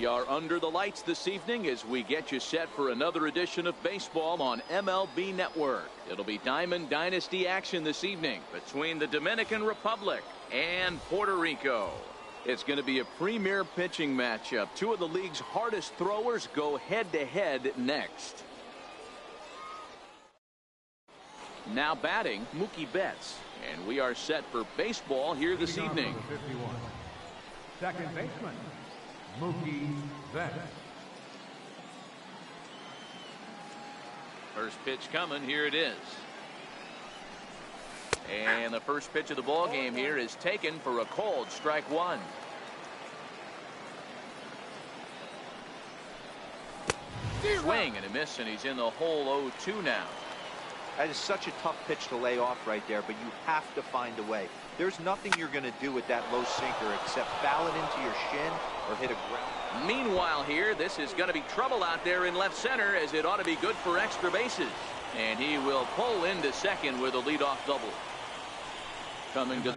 We are under the lights this evening as we get you set for another edition of baseball on MLB Network. It'll be Diamond Dynasty action this evening between the Dominican Republic and Puerto Rico. It's going to be a premier pitching matchup. Two of the league's hardest throwers go head-to-head next. Now batting, Mookie Betts. And we are set for baseball here this evening. 51. Second baseman, Mookie Betts. First pitch coming. Here it is. And the first pitch of the ball game here is taken for a cold strike one. Swing and a miss, and he's in the hole 0-2 now. That is such a tough pitch to lay off right there, but you have to find a way. There's nothing you're going to do with that low sinker except foul it into your shin or hit a ground. Meanwhile here, this is going to be trouble out there in left center, as it ought to be good for extra bases. And he will pull into second with a leadoff double. Coming to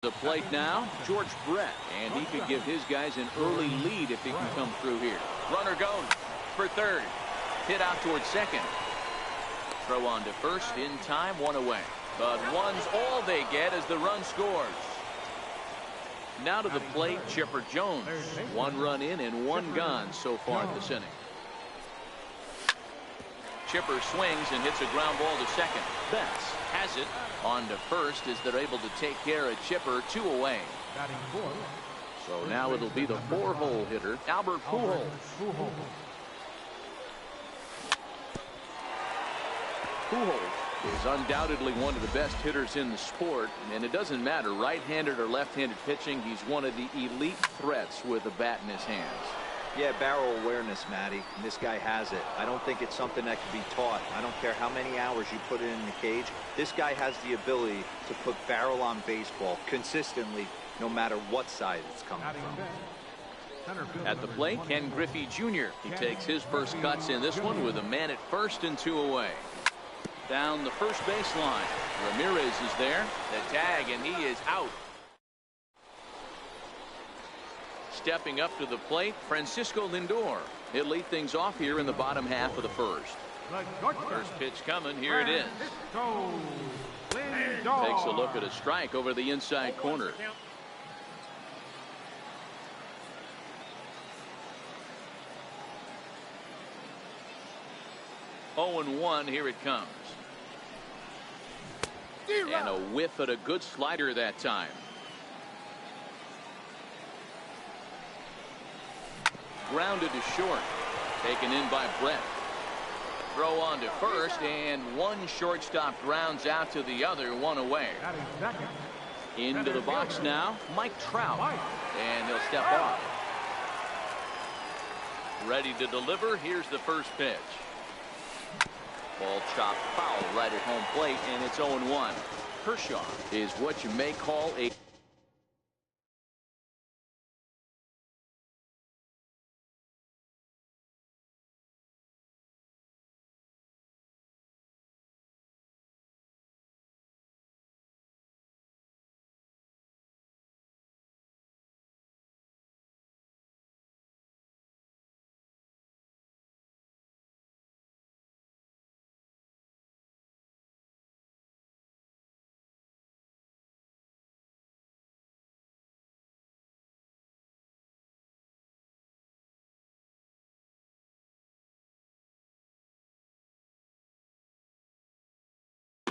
the plate now, George Brett, and he could give his guys an early lead if he can come through here. Runner goes for third. Hit out towards second. Throw on to first in time, one away. But one's all they get as the run scores. Now to the plate, Chipper Jones. One run in and one gone so far this inning. Chipper swings and hits a ground ball to second. Betts has it on to first as they're able to take care of Chipper, two away. So now it'll be the four-hole hitter, Albert Pujols. Pujols is undoubtedly one of the best hitters in the sport, and it doesn't matter right-handed or left-handed pitching. He's one of the elite threats with a bat in his hands. Yeah, barrel awareness, Matty. And this guy has it. I don't think it's something that can be taught. I don't care how many hours you put it in the cage. This guy has the ability to put barrel on baseball consistently, no matter what side it's coming from. At the plate, Ken Griffey Jr. He takes his first cuts in this one with a man at first and two away. Down the first baseline, Ramirez is there. The tag, and he is out. Stepping up to the plate, Francisco Lindor. He'll lead things off here in the bottom half of the first. First pitch coming. Here it is. Takes a look at a strike over the inside corner. Oh, and 1. Here it comes. And a whiff at a good slider that time. Grounded to short. Taken in by Brett. Throw on to first, and one shortstop grounds out to the other, one away. Into the box now, Mike Trout. And he'll step off. Ready to deliver. Here's the first pitch. Ball chopped foul right at home plate, and it's 0-1. Kershaw is what you may call a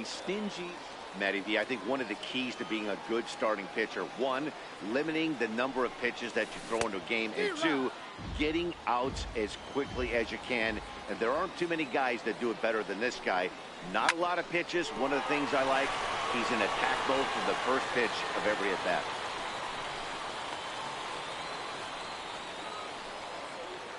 stingy Matty, I think one of the keys to being a good starting pitcher, one, limiting the number of pitches that you throw into a game, and two, getting outs as quickly as you can. And there aren't too many guys that do it better than this guy. Not a lot of pitches. One of the things I like, he's in attack mode from the first pitch of every at-bat.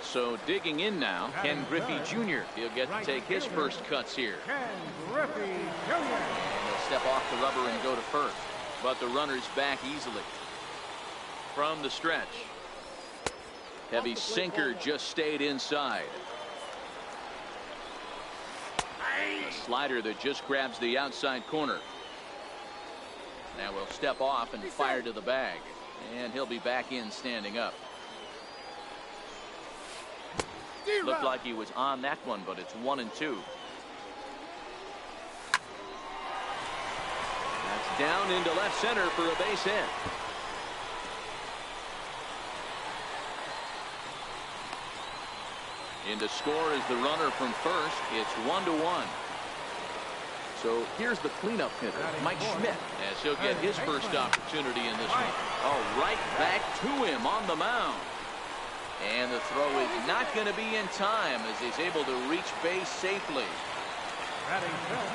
So digging in now, Ken Griffey Jr. He'll get to take his first cuts here. Ken Griffey Jr. And he'll step off the rubber and go to first. But the runner's back easily. From the stretch. Heavy sinker just stayed inside. A slider that just grabs the outside corner. Now we'll step off and fire to the bag. And he'll be back in standing up. Looked like he was on that one, but it's 1-2. That's down into left center for a base hit. In to score is the runner from first. It's 1-1. So here's the cleanup hitter, Mike Schmidt, as he'll get his first opportunity in this one. Oh, right back to him on the mound. And the throw is not going to be in time as he's able to reach base safely.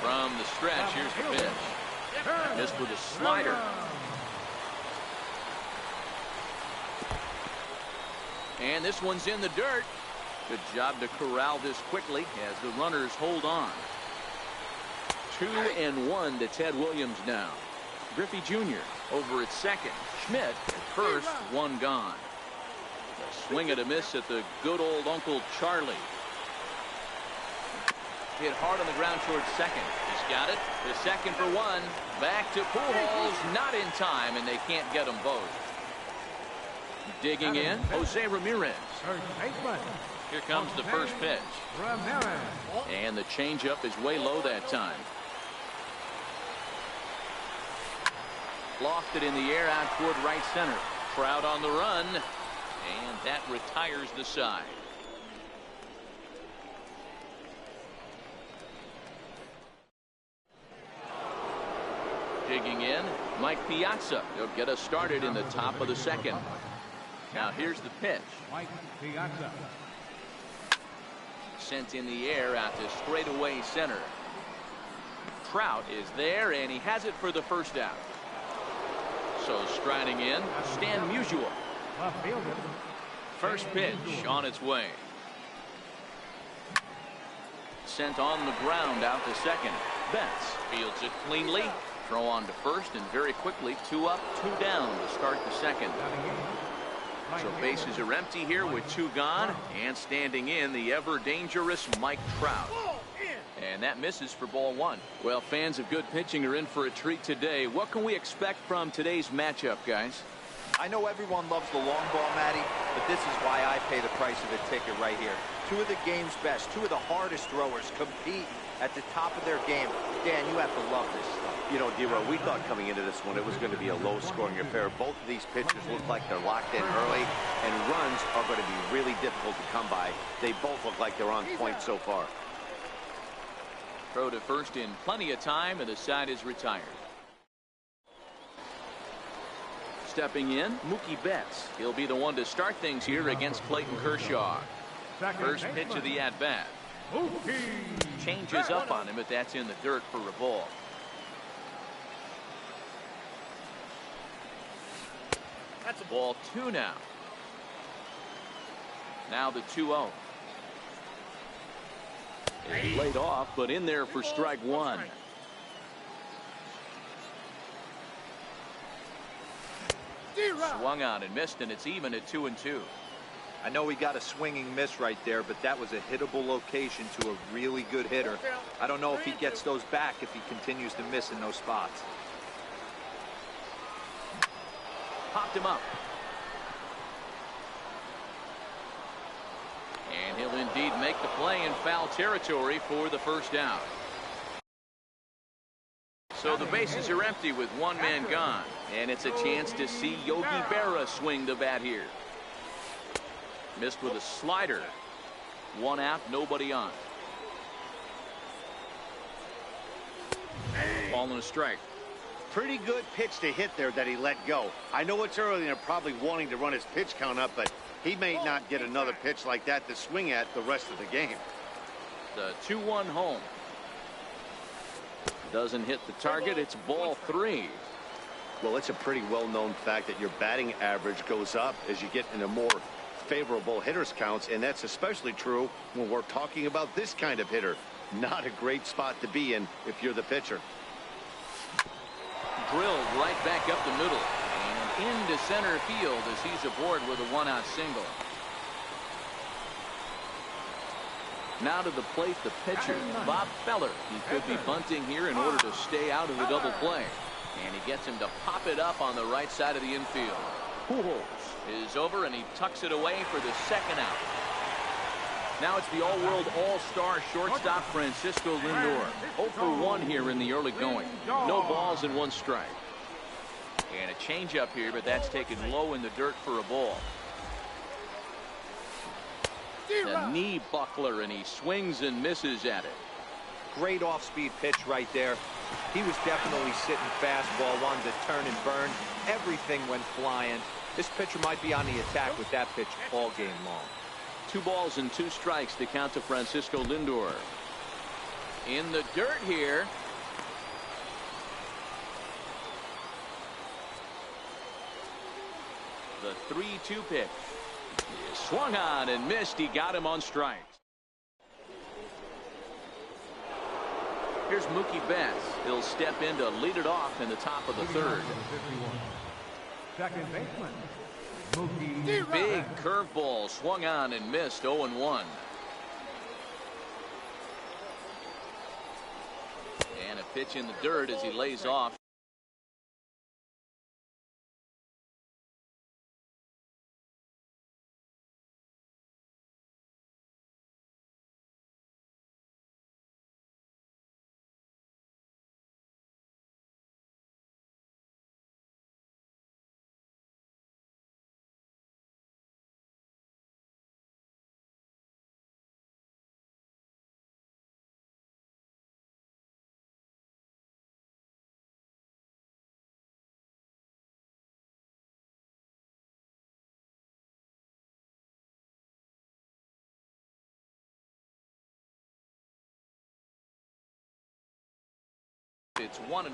From the stretch, here's the pitch. Missed with a slider. And this one's in the dirt. Good job to corral this quickly as the runners hold on. 2-1 to Ted Williams now. Griffey Jr. over at second. Schmidt at first, one gone. A swing and a miss at the good old Uncle Charlie. Hit hard on the ground towards second. He's got it. The second for one. Back to Pujols. Not in time, and they can't get them both. Digging in, Jose Ramirez. Here comes the first pitch. And the changeup is way low that time. Lofted in the air out toward right center. Trout on the run. And that retires the side. Digging in, Mike Piazza. He'll get us started in the top of the second. Now here's the pitch. Mike Piazza. Sent in the air out to straightaway center. Trout is there, and he has it for the first out. So striding in, Stan Musial. First pitch on its way. Sent on the ground out to second. Betts fields it cleanly. Throw on to first, and very quickly 2 up, 2 down to start the second. So bases are empty here with 2 gone, and standing in the ever dangerous Mike Trout. And that misses for ball 1. Well, fans of good pitching are in for a treat today. What can we expect from today's matchup, guys? I know everyone loves the long ball, Matty, but this is why I pay the price of a ticket right here. 2 of the game's best, 2 of the hardest throwers compete at the top of their game. Dan, you have to love this stuff. You know, D-Row, we thought coming into this one it was going to be a low-scoring affair. Both of these pitchers look like they're locked in early, and runs are going to be really difficult to come by. They both look like they're on point so far. Throw to first in plenty of time, and the side is retired. Stepping in, Mookie Betts. He'll be the one to start things here against Clayton Kershaw. First pitch of the at-bat. Changes up on him, but that's in the dirt for a ball. That's a ball 2 now. Now the 2-0. It's laid off, but in there for strike 1. Swung on and missed, and it's even at 2-2. I know he got a swinging miss right there, but that was a hittable location to a really good hitter. I don't know if he gets those back if he continues to miss in those spots. Popped him up. And he'll indeed make the play in foul territory for the first out. So the bases are empty with 1 man gone. And it's a chance to see Yogi Berra swing the bat here. Missed with a slider. 1 out, nobody on. Ball and a strike. Pretty good pitch to hit there that he let go. I know it's early and they're probably wanting to run his pitch count up, but he may not get another pitch like that to swing at the rest of the game. The 2-1 home. Doesn't hit the target. It's ball 3. Well, it's a pretty well-known fact that your batting average goes up as you get into more favorable hitters counts, and that's especially true when we're talking about this kind of hitter. Not a great spot to be in if you're the pitcher. Drilled right back up the middle and into center field as he's aboard with a 1-out single. Now to the plate, the pitcher, Bob Feller. He could be bunting here in order to stay out of the double play. And he gets him to pop it up on the right side of the infield. Pujols is over and he tucks it away for the 2nd out. Now it's the all-world all-star shortstop Francisco Lindor. 0 for 1 here in the early going. No balls and 1 strike. And a changeup here, but that's taken low in the dirt for a ball. A knee buckler, and he swings and misses at it. Great off-speed pitch right there. He was definitely sitting fastball, wanted to turn and burn. Everything went flying. This pitcher might be on the attack with that pitch all game long. 2 balls and 2 strikes to count to Francisco Lindor. In the dirt here. The 3-2 pitch. He swung on and missed. He got him on strikes. Here's Mookie Betts. He'll step in to lead it off in the top of the 3rd. Second baseman, Mookie. Big curveball swung on and missed. 0-1. And a pitch in the dirt as he lays off. It's 1-1.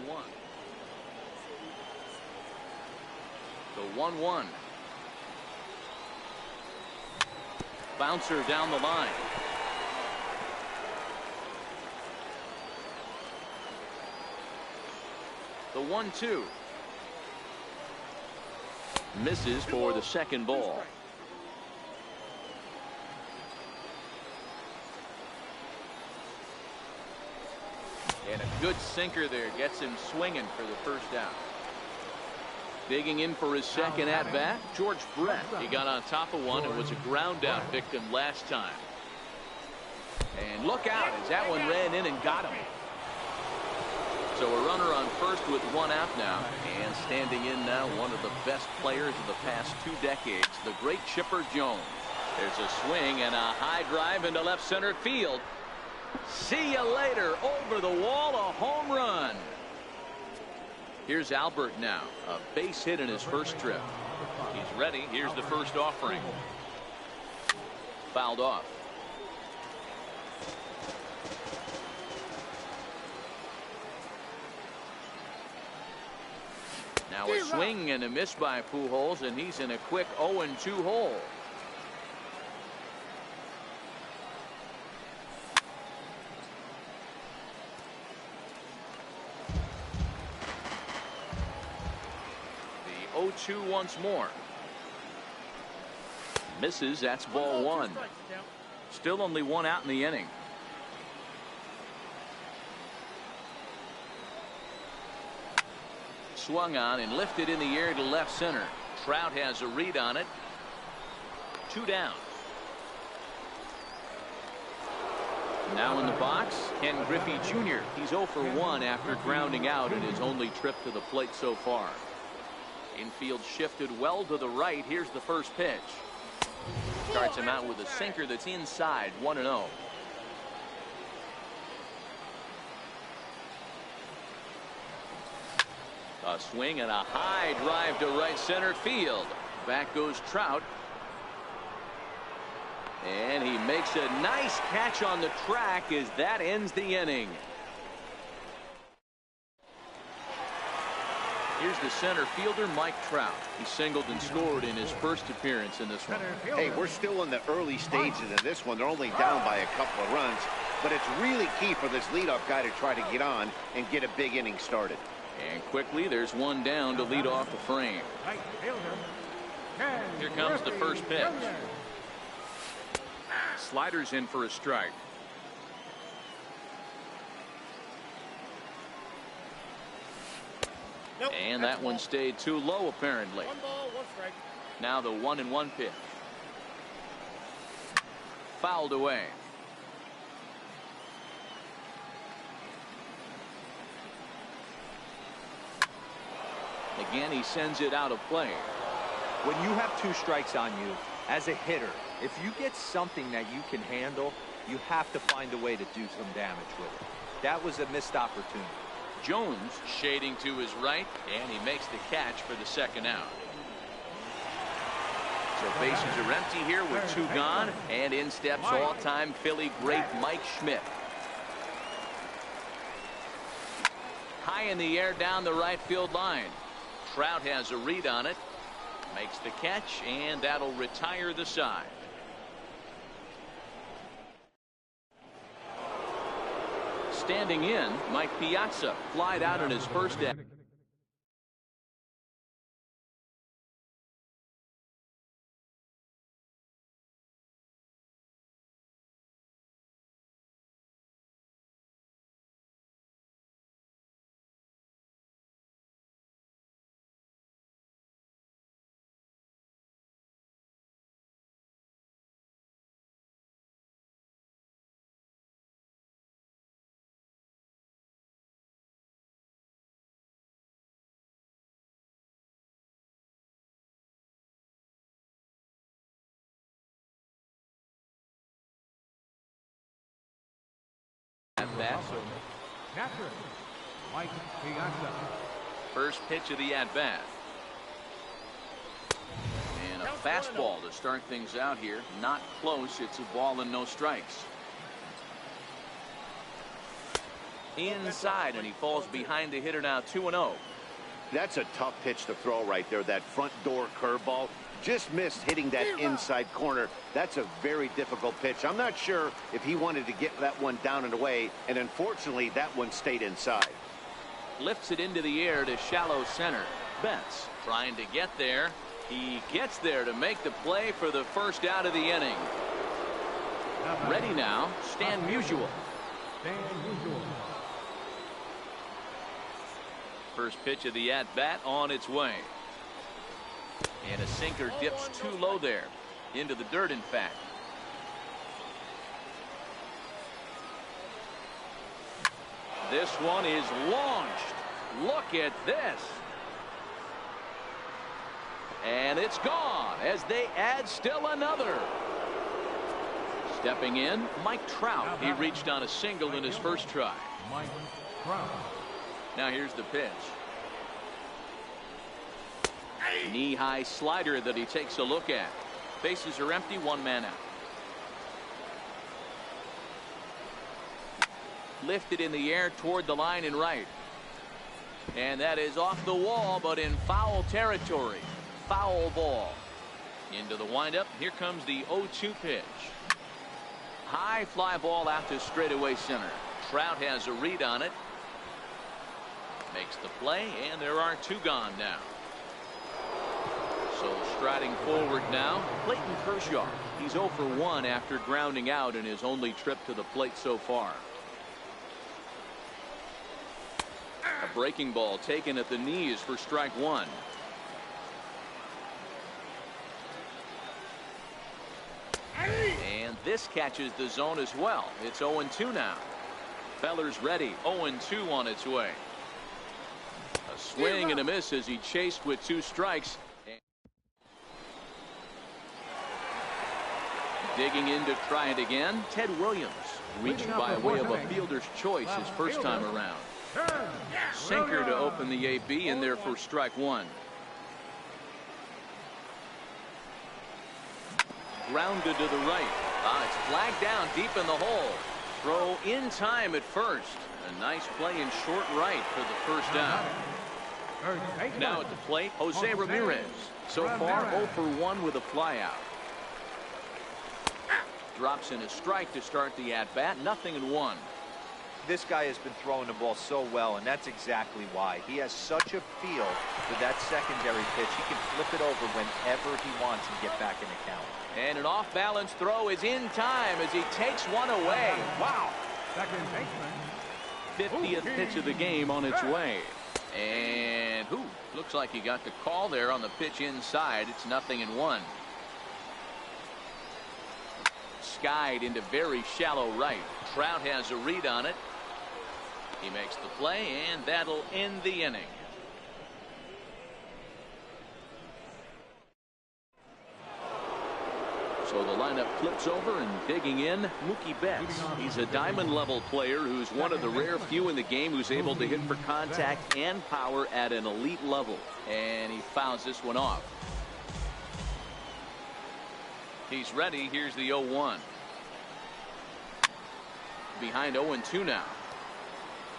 The 1-1. Bouncer down the line. The 1-2. Misses for the 2nd ball. And a good sinker there gets him swinging for the 1st out. Digging in for his 2nd at bat, George Brett. He got on top of one and was a ground out victim last time. And look out as that one ran in and got him. So a runner on first with 1 out now. And standing in now, one of the best players of the past 2 decades, the great Chipper Jones. There's a swing and a high drive into left center field. See you later. Over the wall, a home run. Here's Albert now. A base hit in his first trip. He's ready. Here's the first offering. Fouled off. Now a swing and a miss by Pujols, and he's in a quick 0-2 hole. The 0-2 once more. Misses. That's ball 1. Still only 1 out in the inning. Swung on and lifted in the air to left center. Trout has a read on it. 2 down. Now in the box, Ken Griffey Jr. He's 0 for 1 after grounding out in his only trip to the plate so far. Infield shifted well to the right. Here's the first pitch. Starts him out with a sinker that's inside. 1-0. A swing and a high drive to right center field. Back goes Trout. And he makes a nice catch on the track as that ends the inning. Here's the center fielder, Mike Trout. He singled and scored in his first appearance in this one. Hey, we're still in the early stages of this one. They're only down by a couple of runs, but it's really key for this leadoff guy to try to get on and get a big inning started. And quickly, there's one down to lead off the frame. Here comes the first pitch. Sliders in for a strike. And that one stayed too low, apparently. 1 ball, 1 strike. Now the 1-1 pitch. Fouled away. Again, he sends it out of play. When you have 2 strikes on you, as a hitter, if you get something that you can handle, you have to find a way to do some damage with it. That was a missed opportunity. Jones shading to his right, and he makes the catch for the second out. So bases are empty here with 2 gone, and in steps all-time Philly great Mike Schmidt. High in the air down the right field line. Trout has a read on it, makes the catch, and that'll retire the side. Standing in, Mike Piazza flied out in his first at. At-bat. Catcher, Mike Piazza. First pitch of the at-bat. And a fastball to start things out here. Not close. It's a ball and no strikes. Inside, and he falls behind the hitter now 2-0. That's a tough pitch to throw right there. That front door curveball just missed hitting that inside corner. That's a very difficult pitch. I'm not sure if he wanted to get that one down and away, and unfortunately that one stayed inside. Lifts it into the air to shallow center. Betts trying to get there. He gets there to make the play for the first out of the inning. Ready now, Stan Musial. First pitch of the at-bat on its way. And a sinker dips too low there. Into the dirt, in fact. This one is launched. Look at this. And it's gone as they add still another. Stepping in, Mike Trout. He reached on a single in his first try. Mike Trout. Now here's the pitch. Knee-high slider that he takes a look at. Bases are empty, 1 man out. Lifted in the air toward the line and right. And that is off the wall, but in foul territory. Foul ball. Into the windup. Here comes the 0-2 pitch. High fly ball out to straightaway center. Trout has a read on it. Makes the play, and there are 2 gone now. So striding forward now, Clayton Kershaw. He's 0 for 1 after grounding out in his only trip to the plate so far. A breaking ball taken at the knees for strike 1. And this catches the zone as well. It's 0-2 now. Feller's ready. 0-2 on its way. A swing and a miss as he chased with 2 strikes. Digging in to try it again, Ted Williams, reaching by way of a fielder's choice his first time around. Sinker to open the AB, and there for strike one. Grounded to the right. It's flagged down deep in the hole. Throw in time at first. A nice play in short right for the first down. Now at the plate, Jose Ramirez. So far 0 for 1 with a flyout. Drops in a strike to start the at-bat. 0-1. This guy has been throwing the ball so well, and that's exactly why. He has such a feel for that secondary pitch. He can flip it over whenever he wants and get back in the count. And an off-balance throw is in time as he takes one away. Wow. Second baseman. 50th pitch of the game on its way. And looks like he got the call there on the pitch inside. It's 0-1. Skied into very shallow right. Trout has a read on it. He makes the play, and that'll end the inning. So the lineup flips over, and digging in, Mookie Betts. He's a diamond-level player who's one of the rare few in the game who's able to hit for contact and power at an elite level. And he fouls this one off. He's ready. Here's the 0-1. Behind 0-2 now.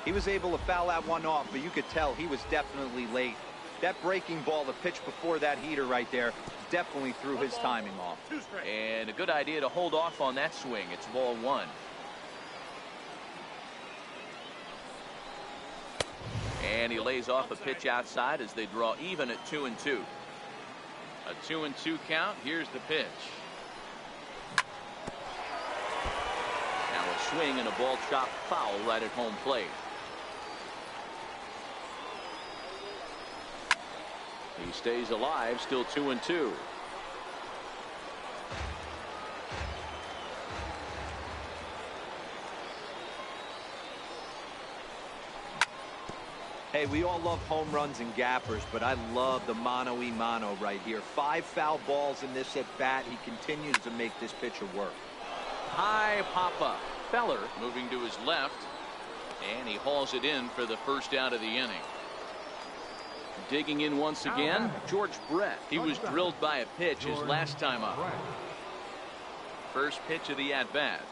He was able to foul that one off, but you could tell he was definitely late. That breaking ball, the pitch before that heater right there, definitely threw his timing off. And a good idea to hold off on that swing. It's ball one. And he lays off a pitch outside as they draw even at 2-2. A 2-2 count. Here's the pitch. Now a swing and a ball chopped foul right at home plate. He stays alive, still 2-2. Hey, we all love home runs and gappers, but I love the mano-y-mano right here. 5 foul balls in this at bat. He continues to make this pitcher work. High pop-up. Feller moving to his left, and he hauls it in for the first out of the inning. Digging in once again, George Brett. He was drilled by a pitch his last time up. First pitch of the at-bat.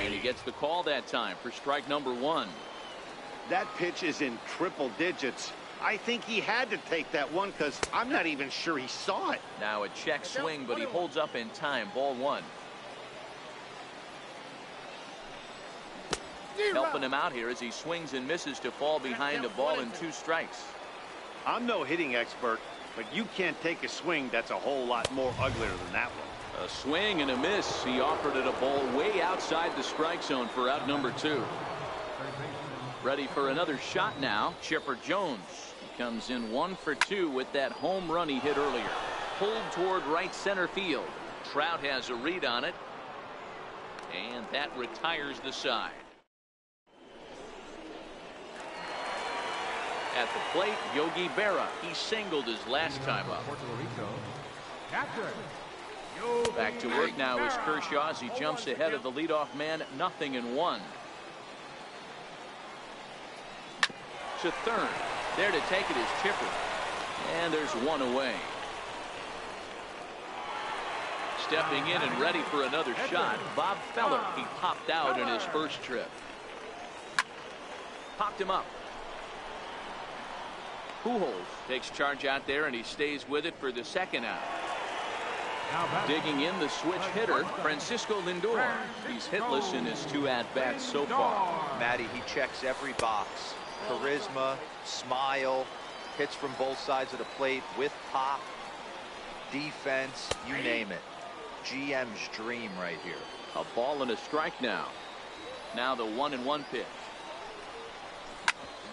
And he gets the call that time for strike number 1. That pitch is in triple digits. I think he had to take that one because I'm not even sure he saw it. Now a check swing, but he holds up in time. Ball 1. Helping him out here as he swings and misses to fall behind a ball and 2 strikes. I'm no hitting expert, but you can't take a swing that's a whole lot more uglier than that one. A swing and a miss. He offered it a ball way outside the strike zone for out number 2. Ready for another shot now. Chipper Jones. He comes in 1 for 2 with that home run he hit earlier. Pulled toward right center field. Trout has a read on it, and that retires the side. At the plate, Yogi Berra. He singled his last time up. Back to work now is Kershaw as he jumps ahead of the leadoff man. 0-1. To third. There to take it is Chipper. And there's 1 away. Stepping in and ready for another shot, Bob Feller. He popped out in his first trip. Popped him up. Pujols takes charge out there, and he stays with it for the second out. Digging in the switch hitter, Francisco Lindor. He's hitless in his 2 at-bats so far. Matty, he checks every box. Charisma, smile, hits from both sides of the plate with pop, defense, you name it. GM's dream right here. A ball and a strike now. Now the 1-1 pitch.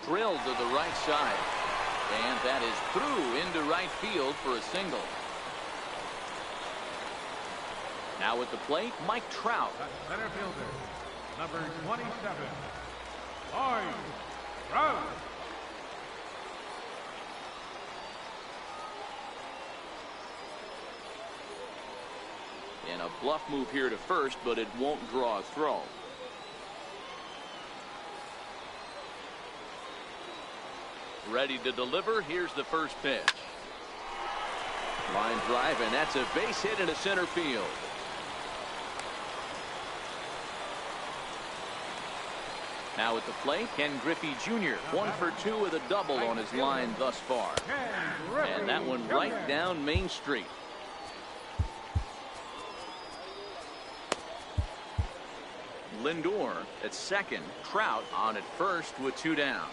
Drilled to the right side. And that is through into right field for a single. Now at the plate, Mike Trout. Center fielder, number 27, Mike Trout. And a bluff move here to first, but it won't draw a throw. Ready to deliver. Here's the first pitch. Line drive, and that's a base hit into center field. Now at the plate, Ken Griffey Jr. 1 for 2 with a double on his line thus far. And that one right down Main Street. Lindor at second. Trout on at first with 2 down.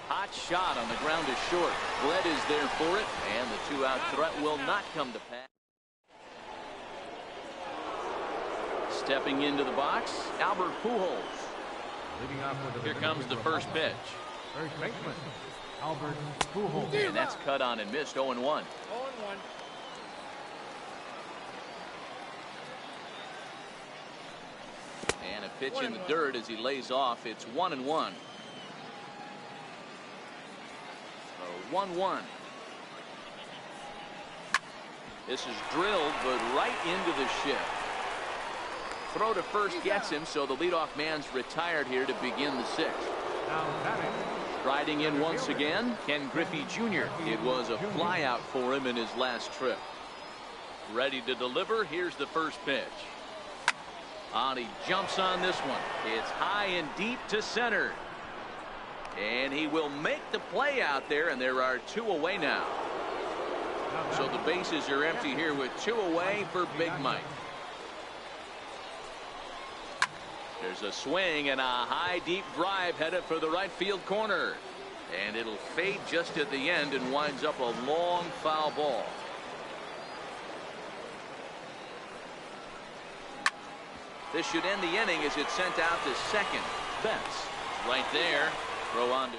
Hot shot on the ground is short. Brett is there for it, and the 2-out threat will not come to pass. Stepping into the box, Albert Pujols. Leading off with Here comes the first pitch. First baseman, Albert Pujols. And that's cut on and missed. 0-1. 0-1. And a pitch in the dirt as he lays off. It's 1-1. So 1-1. This is drilled, but right into the shift. Throw to first gets him, so the leadoff man's retired here to begin the 6th. Now batting. Riding in once again, Ken Griffey Jr. It was a flyout for him in his last trip. Ready to deliver. Here's the first pitch. He jumps on this one. It's high and deep to center. And he will make the play out there, and there are 2 away now. So the bases are empty here with 2 away for Big Mike. There's a swing and a high deep drive headed for the right field corner. And it'll fade just at the end and winds up a long foul ball. This should end the inning as it's sent out to second. Betts right there. Throw on to.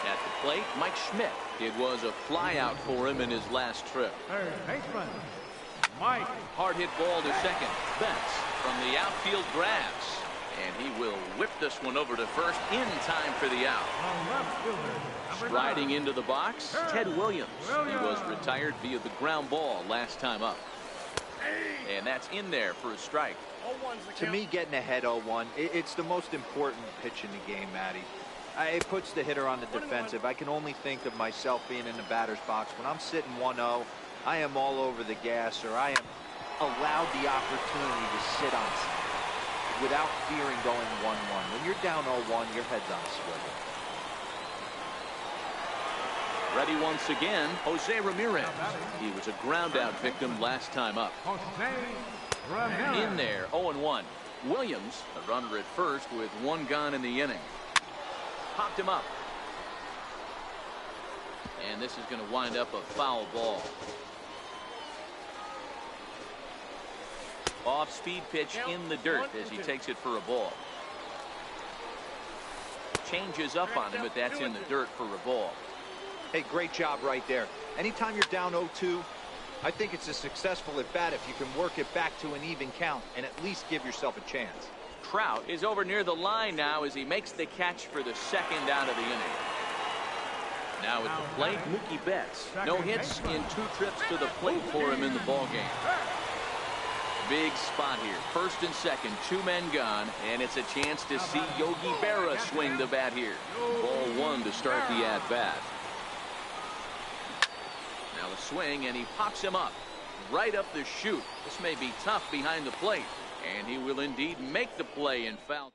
At the plate, Mike Schmidt. It was a flyout for him in his last trip. Third baseman, Mike. Hard hit ball to second. Betts from the outfield grabs. And he will whip this one over to first in time for the out. On left fielder, number Striding 9. into the box, Ted Williams. He was retired via the ground ball last time up. And that's in there for a strike. 0-1's the To count. me, getting ahead 0-1, it's the most important pitch in the game, Matty. It puts the hitter on the defensive. I can only think of myself being in the batter's box. When I'm sitting 1-0, I am all over the gas, or I am allowed the opportunity to sit on without fearing going 1-1. When you're down 0-1, your head's on a swivel. Ready once again, Jose Ramirez. He was a ground out victim last time up. Jose Ramirez. In there, 0-1. Williams, a runner at first with 1 gone in the inning. Popped him up. And this is going to wind up a foul ball. Off-speed pitch in the dirt as he takes it for a ball. Changes up on him, but that's in the dirt for a ball. Hey, great job right there. Anytime you're down 0-2, I think it's a successful at bat if you can work it back to an even count and at least give yourself a chance. Trout is over near the line now as he makes the catch for the second out of the inning. Now at the plate, Mookie Betts. No hits in 2 trips to the plate for him in the ballgame. Big spot here. First and second, 2 men gone, and it's a chance to see Yogi Berra swing the bat here. Ball 1 to start the at-bat. Now a swing, and he pops him up. Right up the chute. This may be tough behind the plate. And he will indeed make the play and foul.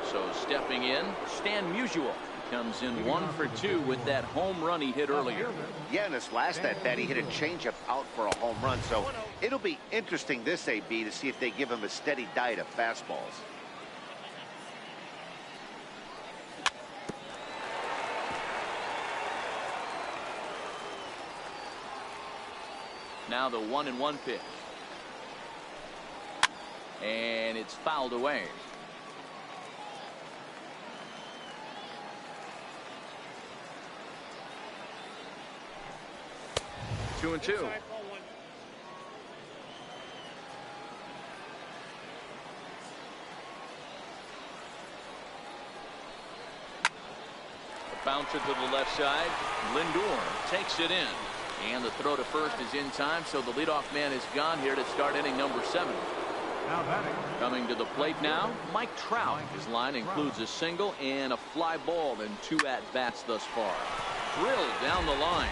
So stepping in, Stan Musial comes in 1 for 2 with that home run he hit earlier. Yeah, in his last at bat, he hit a changeup out for a home run. So it'll be interesting this AB to see if they give him a steady diet of fastballs. Now the 1-1 pitch. And it's fouled away. Two and 2. Inside, ball 1. A bouncer to the left side. Lindor takes it in. And the throw to first is in time, so the leadoff man is gone here to start inning number 7. Now batting. Coming to the plate now, Mike Trout. His line includes a single and a fly ball and 2 at-bats thus far. Drilled down the line.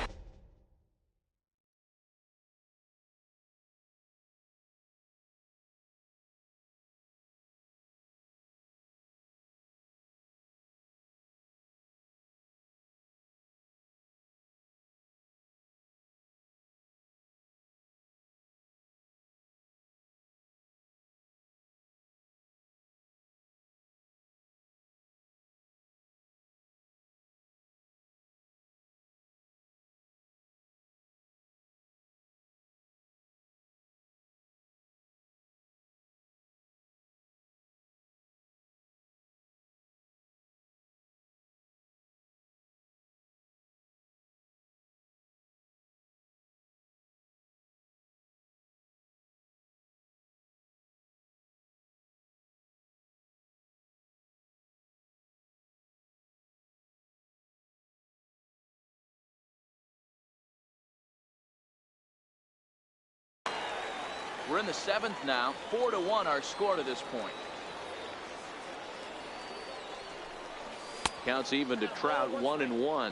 We're in the 7th now. 4-1 our score to this point. Counts even to Trout, 1-1.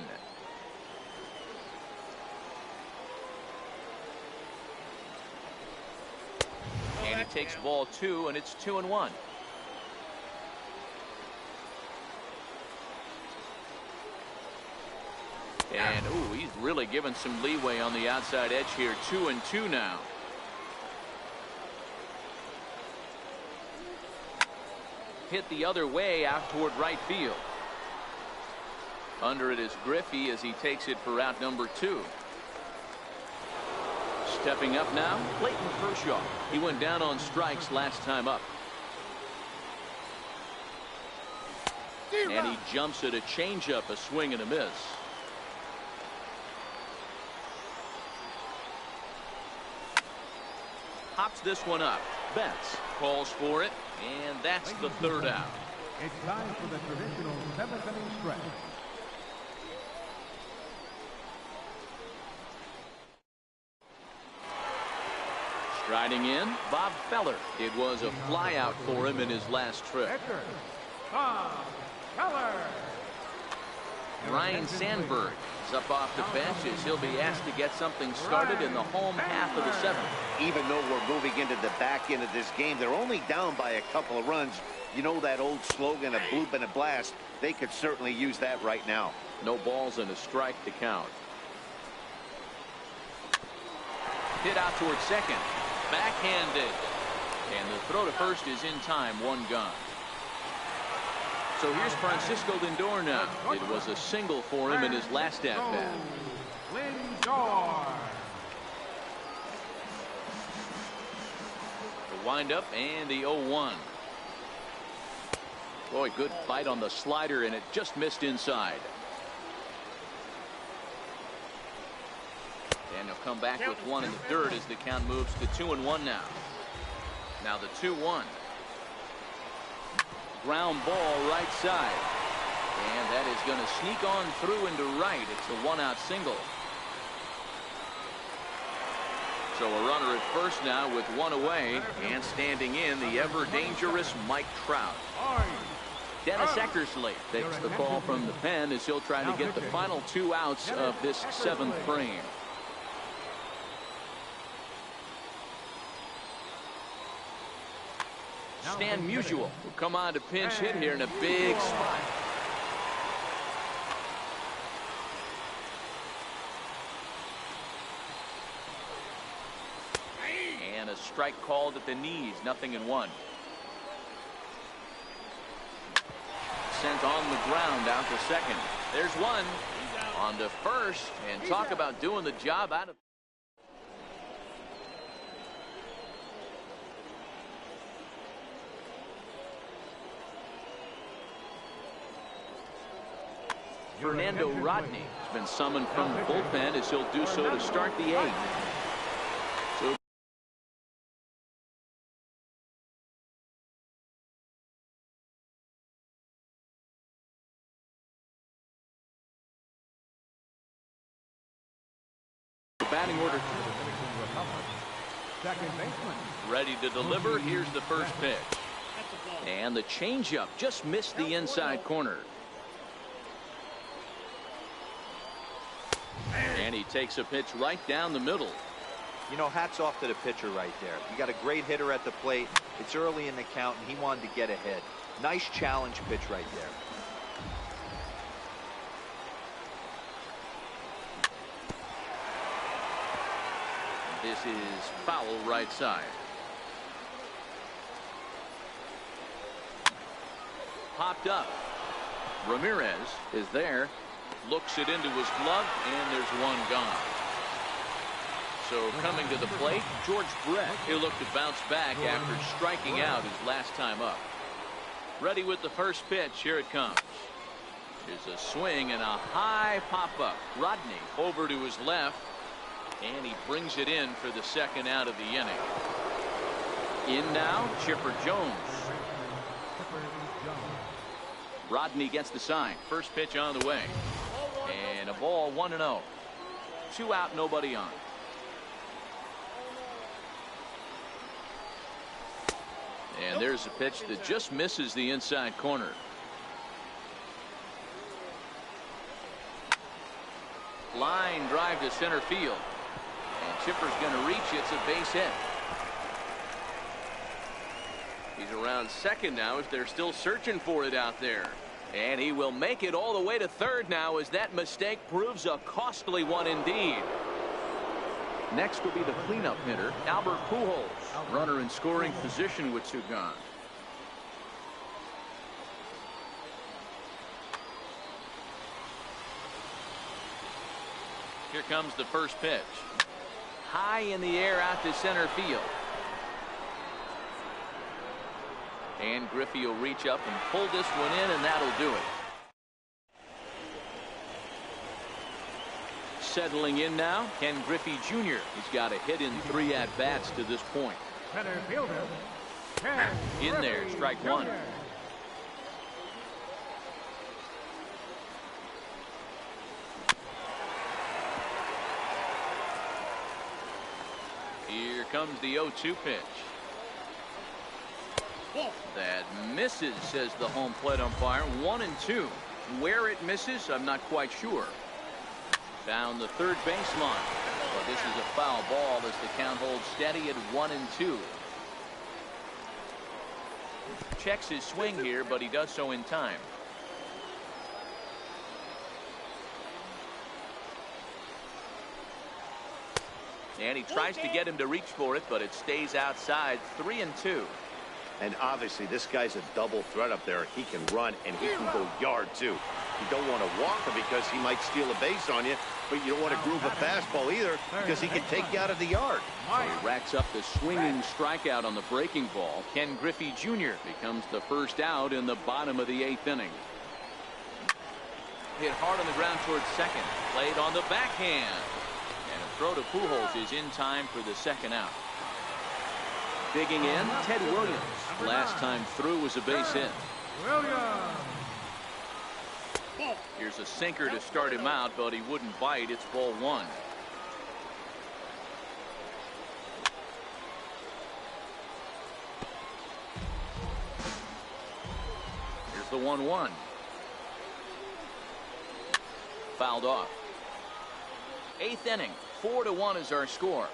And he takes ball 2, and it's 2-1. And ooh, he's really given some leeway on the outside edge here. 2-2 now. Hit the other way out toward right field. Under it is Griffey as he takes it for out number 2. Stepping up now, Clayton Kershaw. He went down on strikes last time up. And he jumps at a changeup, a swing and a miss. Hops this one up. Betts calls for it, and that's the 3rd out. It's time for the traditional 7th inning stretch. Striding in, Bob Feller. It was a flyout for him in his last trip. Edgar. Bob Feller. Ryan Sandberg is up off the bench as he'll be asked to get something started in the home half of the 7th. Even though we're moving into the back end of this game, they're only down by a couple of runs. You know that old slogan, a bloop and a blast. They could certainly use that right now. No balls and a strike to count. Hit out towards second. Backhanded. And the throw to first is in time. 1 gone. So here's Francisco Lindor now. It was a single for him in his last at-bat. Lindor. The windup and the 0-1. Boy, good bite on the slider, and it just missed inside. And he'll come back with 1 in the 3rd as the count moves to 2-1 now. Now the 2-1. Ground ball right side. And that is going to sneak on through into right. It's a 1-out single. So a runner at first now with 1 away, and standing in the ever dangerous Mike Trout. Dennis Eckersley takes the call from the pen as he'll try to get the final 2 outs of this 7th frame. Stan Musial will come on to pinch hit here in a big spot. And a strike called at the knees. 0-1. Sent on the ground out to second. There's 1 on to first, and talk about doing the job out of. Fernando Rodney has been summoned from the bullpen as he'll do so to start the 8th. So batting order. Dominican Republic. Second baseman. Ready to deliver. Here's the first pitch. And the changeup just missed the inside corner. And he takes a pitch right down the middle. You know, hats off to the pitcher right there. You got a great hitter at the plate. It's early in the count, and he wanted to get ahead. Nice challenge pitch right there. This is foul right side. Popped up. Ramirez is there. Looks it into his glove, and there's one gone. So coming to the plate, George Brett. He'll look to bounce back after striking out his last time up. Ready with the first pitch. Here it comes. There's a swing and a high pop-up. Rodney over to his left, and he brings it in for the second out of the inning. In now, Chipper Jones. Rodney gets the sign. First pitch on the way. And a ball, 1-0. 2 out, nobody on. And there's a pitch that just misses the inside corner. Line drive to center field. And Chipper's going to reach. It's a base hit. He's around second now as they're still searching for it out there. And he will make it all the way to third now as that mistake proves a costly one indeed. Next will be the cleanup hitter, Albert Pujols. Runner in scoring position with 2 gone. Here comes the first pitch. High in the air out to center field. And Griffey will reach up and pull this one in, and that'll do it. Settling in now, Ken Griffey Jr. He's got a hit in 3 at-bats to this point. Center fielder. Ken In there, Griffey strike Jr. 1. Here comes the 0-2 pitch. That misses, says the home plate umpire. 1-2. Where it misses, I'm not quite sure. Down the third baseline. But this is a foul ball as the count holds steady at 1-2. Checks his swing here, but he does so in time. And he tries to get him to reach for it, but it stays outside. 3-2. And obviously, this guy's a double threat up there. He can run, and he can go yard, too. You don't want to walk him because he might steal a base on you, but you don't want to groove a fastball either because he can take you out of the yard. So he racks up the swinging strikeout on the breaking ball. Ken Griffey Jr. becomes the first out in the bottom of the 8th inning. Hit hard on the ground towards second. Played on the backhand. And a throw to Pujols is in time for the second out. Digging in, Ted Williams. Last time through was a base hit. Williams. Here's a sinker to start him out, but he wouldn't bite. It's ball 1. Here's the 1-1. Fouled off. 8th inning. 4-1 is our score.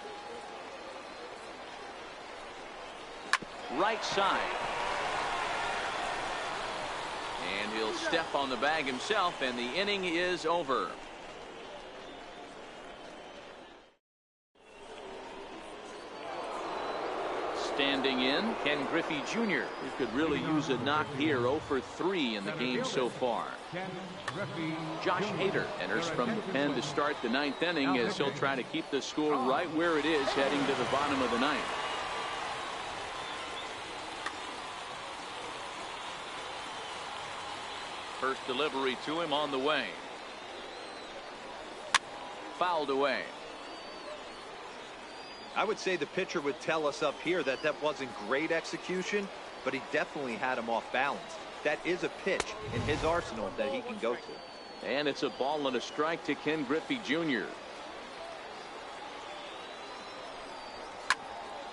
Right side. And he'll step on the bag himself, and the inning is over. Standing in, Ken Griffey Jr. He could really use a knock here. 0 for 3 in the game so far. Josh Hader enters from the pen to start the 9th inning as he'll try to keep the score right where it is heading to the bottom of the 9th. First delivery to him on the way. Fouled away. I would say the pitcher would tell us up here that that wasn't great execution, but he definitely had him off balance. That is a pitch in his arsenal that he can go to. And it's a ball and a strike to Ken Griffey Jr.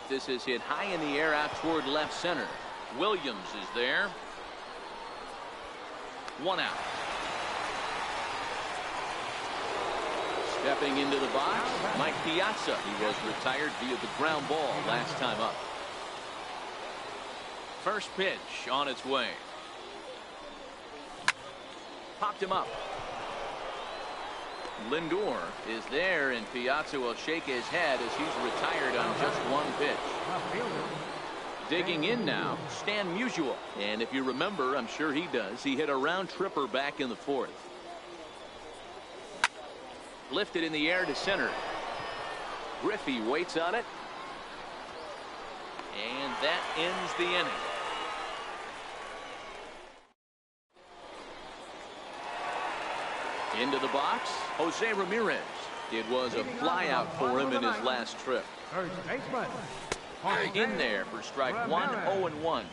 This is hit high in the air out toward left center. Williams is there. 1 out. Stepping into the box, Mike Piazza. He was retired via the ground ball last time up. First pitch on its way. Popped him up. Lindor is there, and Piazza will shake his head as he's retired on just 1 pitch. Digging in now, Stan Musial. And if you remember, I'm sure he does, he hit a round tripper back in the 4th. Lifted in the air to center. Griffey waits on it. And that ends the inning. Into the box, Jose Ramirez. It was a flyout for him in his last trip. First baseman. In there for strike 1, 0-1.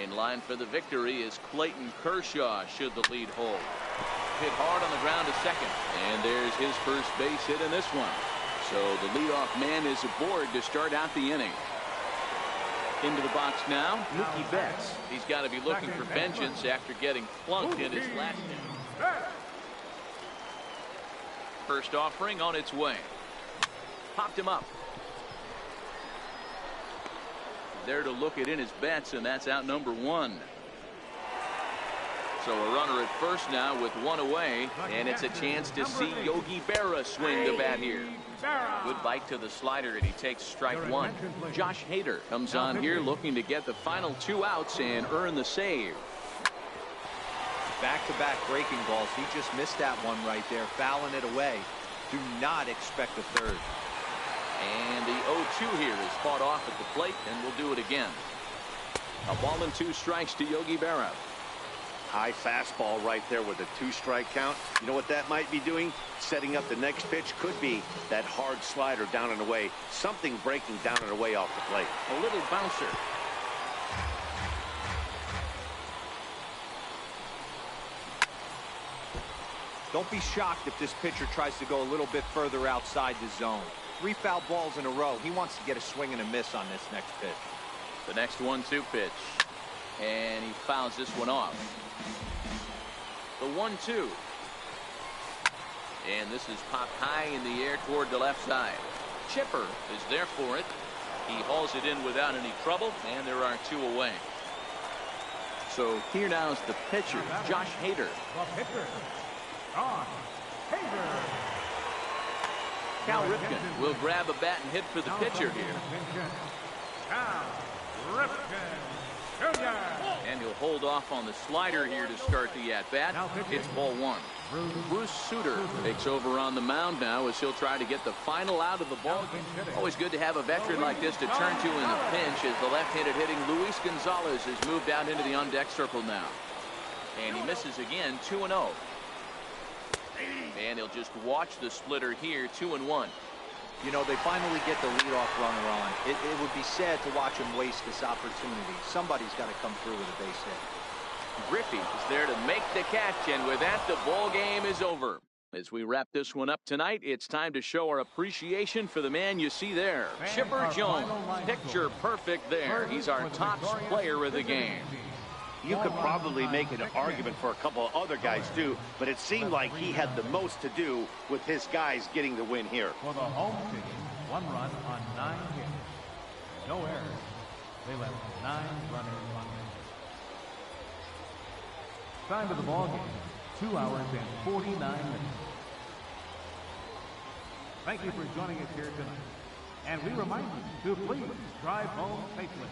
In line for the victory is Clayton Kershaw should the lead hold. Hit hard on the ground to second. And there's his first base hit in this one. So the leadoff man is aboard to start out the inning. Into the box now, Mookie Betts. He's got to be looking for vengeance after getting flunked in his last inning. First offering on its way. Popped him up. There to look it in his bets, and that's out number 1. So a runner at first now with 1 away, and it's a chance to see Yogi Berra swing the bat here. Good bite to the slider, and he takes strike 1. Josh Hader comes on here looking to get the final 2 outs and earn the save. Back-to-back breaking balls. He just missed that one right there, fouling it away. Do not expect a third. And the 0-2 here is fought off at the plate, and we'll do it again. A ball and 2 strikes to Yogi Berra. High fastball right there with a 2-strike count. You know what that might be doing? Setting up the next pitch. Could be that hard slider down and away. Something breaking down and away off the plate. A little bouncer. Don't be shocked if this pitcher tries to go a little bit further outside the zone. 3 foul balls in a row. He wants to get a swing and a miss on this next pitch. The next 1-2 pitch. And he fouls this one off. The 1-2. And this is popped high in the air toward the left side. Chipper is there for it. He hauls it in without any trouble, and there are 2 away. So here now is the pitcher, Josh Hader. The pitcher, Josh Hader. Cal Ripken will grab a bat and hit for the pitcher here. Cal Ripken Jr. And he'll hold off on the slider here to start the at-bat. It's ball 1. Bruce Sutter takes over on the mound now as he'll try to get the final out of the ball. Always good to have a veteran like this to turn to in the pinch as the left-handed hitting Luis Gonzalez has moved out into the on-deck circle now. And he misses again, 2-0. And he'll just watch the splitter here, 2-1. You know, they finally get the leadoff runner on. It would be sad to watch him waste this opportunity. Somebody's got to come through with a base hit. Griffey is there to make the catch, and with that, the ball game is over. As we wrap this one up tonight, it's time to show our appreciation for the man you see there. Chipper Jones, picture perfect there. He's our top player of the game. You could probably make an argument for a couple of other guys too, but it seemed like he had the most to do with his guys getting the win here. For the home team, 1 run on 9 hits. No errors. They left 9 runners on base. Time of the ball game, 2 hours and 49 minutes. Thank you for joining us here tonight. And we remind you to please drive home safely.